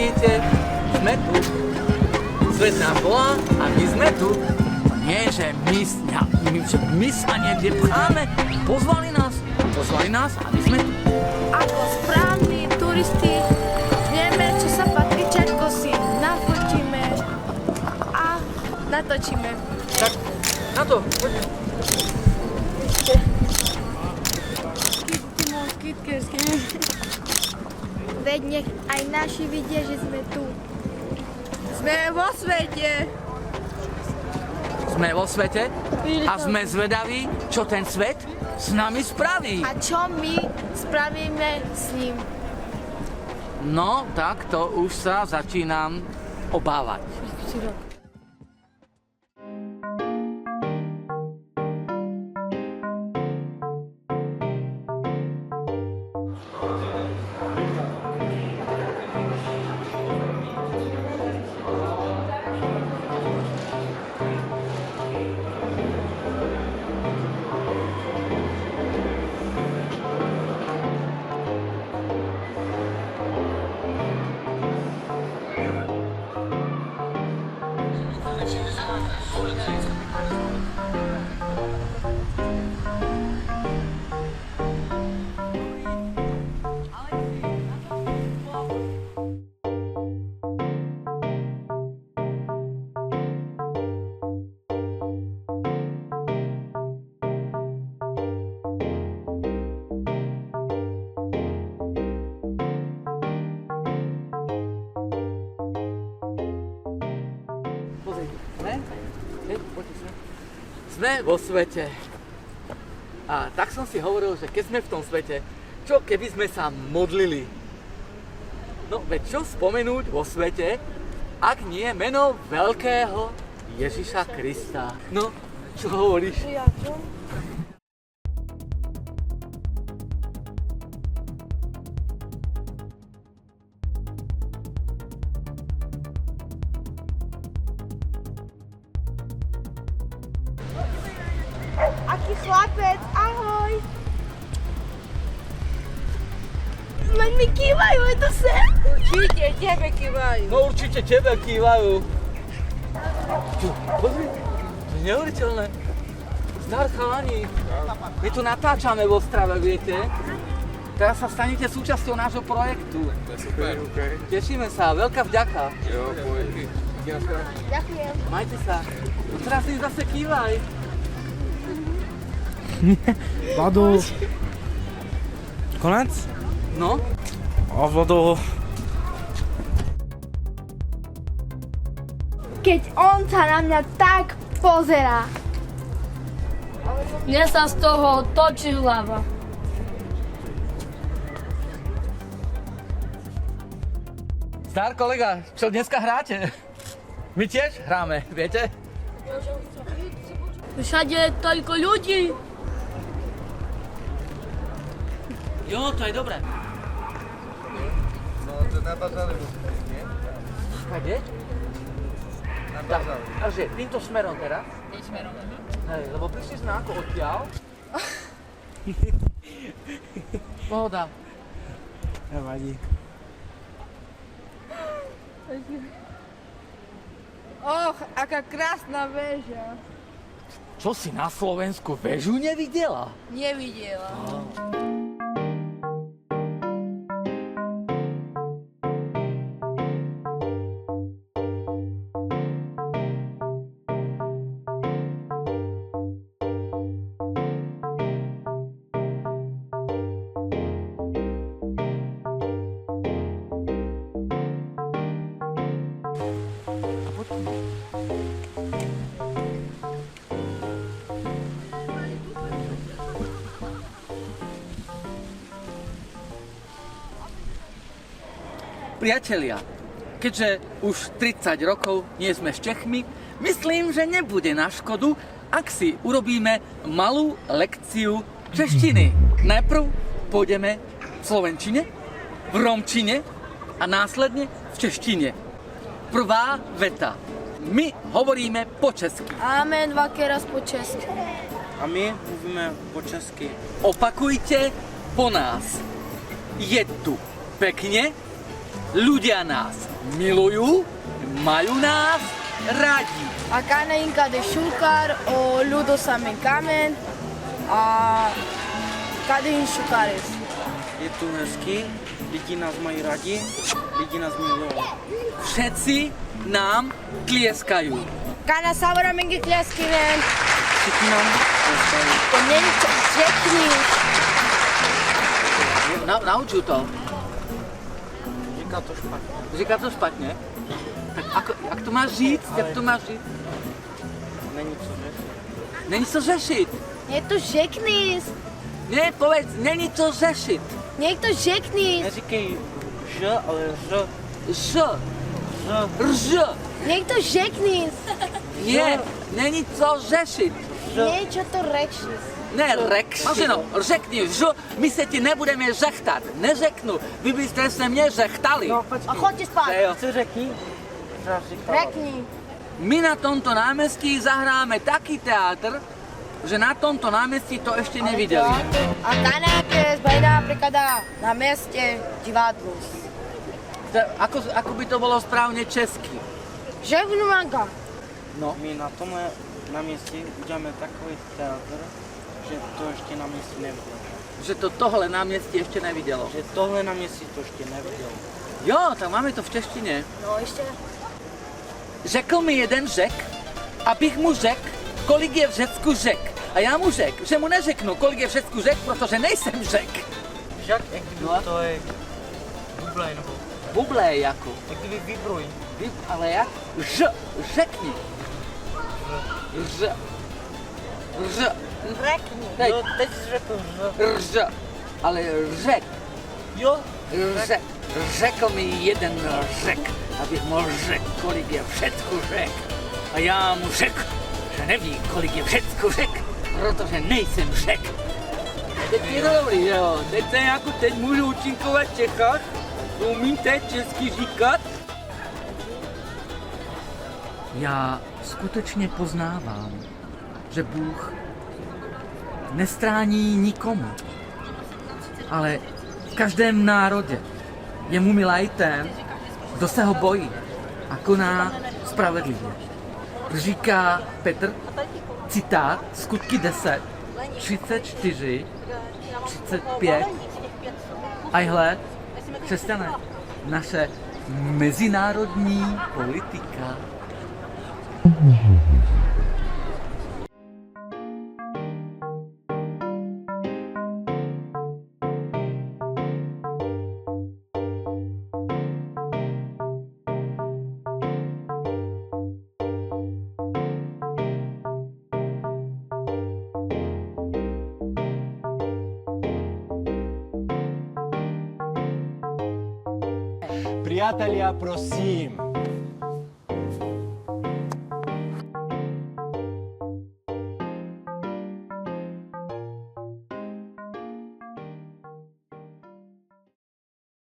vidíte, sme tu. Svet nám volá a my sme tu. Nie, že my sa niekde pcháme. Pozvali nás a my sme tu. Ako správni turisti vieme, čo sa patrí, všetko si nafotíme a natočíme. Tak, na to, poďme. Veď nech aj naši vidia, že sme tu. Sme vo svete. Sme vo svete a sme zvedaví, čo ten svet s nami spraví. A čo my spravíme s ním? No, tak to už sa začínam obávať. Sme vo svete. A tak som si hovoril, že keď sme v tom svete, čo keby sme sa modlili? No veď čo spomenúť vo svete, ak nie meno veľkého Ježiša Krista. No, čo hovoríš? Aký chlapec, ahoj. Len mi kývajú, je to sem? Určite tebe kývajú. No určite tebe kývajú. Čo, pozri, to je neuveriteľné. Zdar chalani, my tu natáčame v Ostrave, viete? Teraz sa stanete súčasťou nášho projektu. To je super. Tešíme sa, veľká vďaka. Jo, pojď. Ďakujem. Majte sa. No teraz im zase kývaj. Vlado. Konec? No, A Vlado. Keď on sa na mňa tak pozerá. Mne sa z toho točí hlava. zdar kolega, čo dneska hráte? My tiež hráme, viete? Všade je toľko ľudí. Jo, to je dobré. No, to na bazáre musí byť, nie? Kde? Na Tak, bazáre. takže týmto smerom teraz. Tým smerom. Hej, lebo prišli sme ako odtiaľ. Pohoda. Nevadí. Och, aká krásna väža. Čo si na Slovensku väžu nevidela? Nevidela. Priatelia, keďže už 30 rokov nie sme s Čechmi, myslím, že nebude na škodu, ak si urobíme malú lekciu češtiny. Najprv pôjdeme v slovenčine, v romčine a následne v češtine. Prvá veta. My hovoríme po česky. Amen, dvakrát raz po česky. A my mluvíme po česky. Opakujte po nás. Je tu pekne, ľudia nás milujú, majú nás rádi. A Kaneinka de Šukar, o ľudo same kamen a Kadein Šukares. Je tu hezky, lidi nás mají rádi, lidi nás milují. Všetci nám tlieskajú. Kana Savora Mengi Kliaskinen, Všichni nám tleskají. to není čo řekni. Nauču to. Říká to špatně. Říká to špatně? Tak jak to máš říct? Jak to máš říct? Není co řešit. Není co řešit. Nie to řekni. Ne, povedz, není co řešit. Nie to řekni. Neříkej ž, ale ř. Ž, rž. Nie to řekni. Ne, není co řešit. Niečo to rekši. Ne, Mařeno, řekni ž, my se ti nebudeme řechtat. Neřeknu, vy byste se mě řechtali. No, A počkej. choďte spát. Jo. Co řekni? Třeba říkala. Rekni. My na tomto námestí zahráme taký teátr, že na tomto námestí to ještě neviděli. A Kanáke zbajná prikladá na meste divadlo. Ako by to bolo správne česky? Ževnumanka. No. My na tomhle náměstí uděláme takový teatr, že to ještě náměstí neviděl. Že to tohle náměstí ještě nevidělo. Že tohle náměstí to ještě neviděl. Jo, tak máme to v češtině. No ešte. Řekl mi jeden Řek, abych mu řekl, kolik je v Řecku řek. A já mu řekl, že mu neřeknu, kolik je v Řecku řek, protože nejsem Řek. Žak, jak kdyby No. to je bublej nebo Bublé jako. jak kdyby vibruj. Ale jak? Řekni. Ž. Rekni. Hej, Jo, teď jsi řekl Ž. Ale řek. Jo, Řekl mi jeden Řek, abych mohl řekl, kolik je v Řecku řek. A já mu řekl, že neví, kolik je v Řecku řek, protože nejsem Řek. Teď je to dobrý, že jo? Teď můžu účinkovat v Čechách, umíte česky říkat? Já skutečně poznávám, že Bůh nestrání nikomu, ale v každém národě je mu milý ten, kdo se ho bojí a koná spravedlivě. Říká Petr, citát, Skutky 10, 34, 35. A hle, křesťané, naše mezinárodní politika. Priatelia, prosím,